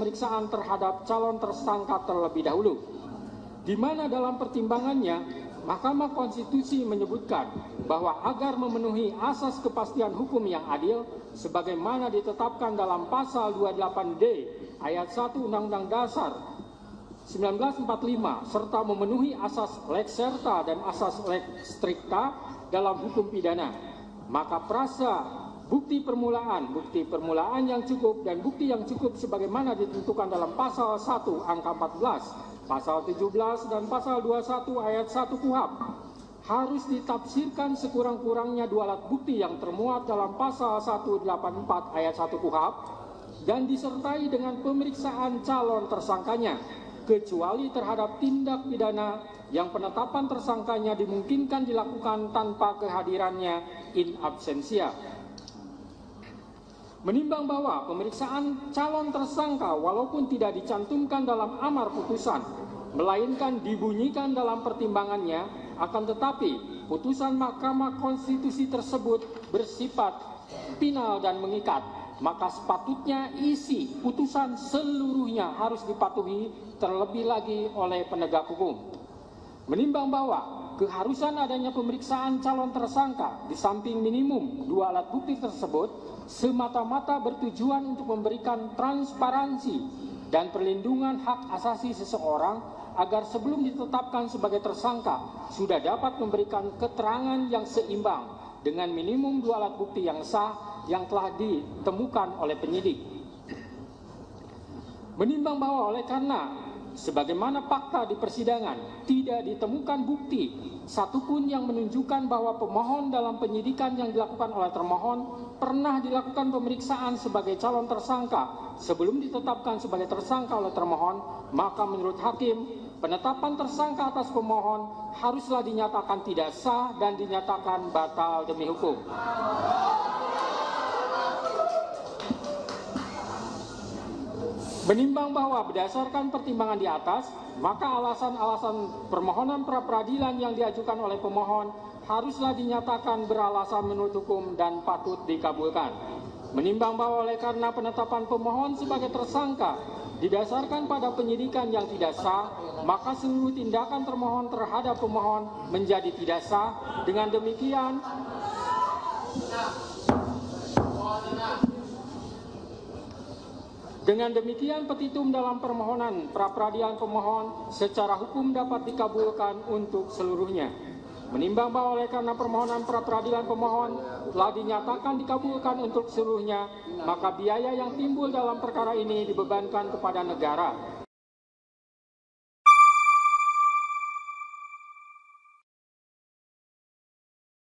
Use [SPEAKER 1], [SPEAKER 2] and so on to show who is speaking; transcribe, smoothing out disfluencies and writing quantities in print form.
[SPEAKER 1] pemeriksaan terhadap calon tersangka terlebih dahulu, di mana dalam pertimbangannya Mahkamah Konstitusi menyebutkan bahwa agar memenuhi asas kepastian hukum yang adil sebagaimana ditetapkan dalam pasal 28D ayat 1 Undang-Undang Dasar 1945 serta memenuhi asas lex serta dan asas lex stricta dalam hukum pidana, maka prasa bukti permulaan yang cukup dan bukti yang cukup sebagaimana ditentukan dalam pasal 1 angka 14, pasal 17 dan pasal 21 ayat 1 KUHP harus ditafsirkan sekurang-kurangnya dua alat bukti yang termuat dalam pasal 184 ayat 1 KUHP dan disertai dengan pemeriksaan calon tersangkanya, kecuali terhadap tindak pidana yang penetapan tersangkanya dimungkinkan dilakukan tanpa kehadirannya in absentia. Menimbang bahwa pemeriksaan calon tersangka walaupun tidak dicantumkan dalam amar putusan, melainkan dibunyikan dalam pertimbangannya, akan tetapi putusan Mahkamah Konstitusi tersebut bersifat final dan mengikat, maka sepatutnya isi putusan seluruhnya harus dipatuhi terlebih lagi oleh penegak hukum. Menimbang bahwa keharusan adanya pemeriksaan calon tersangka di samping minimum dua alat bukti tersebut semata-mata bertujuan untuk memberikan transparansi dan perlindungan hak asasi seseorang agar sebelum ditetapkan sebagai tersangka sudah dapat memberikan keterangan yang seimbang dengan minimum dua alat bukti yang sah yang telah ditemukan oleh penyidik. Menimbang bahwa oleh karena sebagaimana fakta di persidangan tidak ditemukan bukti satupun yang menunjukkan bahwa pemohon dalam penyidikan yang dilakukan oleh termohon pernah dilakukan pemeriksaan sebagai calon tersangka sebelum ditetapkan sebagai tersangka oleh termohon, maka menurut hakim penetapan tersangka atas pemohon haruslah dinyatakan tidak sah dan dinyatakan batal demi hukum. Menimbang bahwa berdasarkan pertimbangan di atas, maka alasan-alasan permohonan pra-peradilan yang diajukan oleh pemohon haruslah dinyatakan beralasan menurut hukum dan patut dikabulkan. Menimbang bahwa oleh karena penetapan pemohon sebagai tersangka didasarkan pada penyidikan yang tidak sah, maka seluruh tindakan termohon terhadap pemohon menjadi tidak sah. Dengan demikian petitum dalam permohonan pra-peradilan pemohon secara hukum dapat dikabulkan untuk seluruhnya. Menimbang bahwa oleh karena permohonan pra-peradilan pemohon telah dinyatakan dikabulkan untuk seluruhnya, maka biaya yang timbul dalam perkara ini dibebankan kepada negara.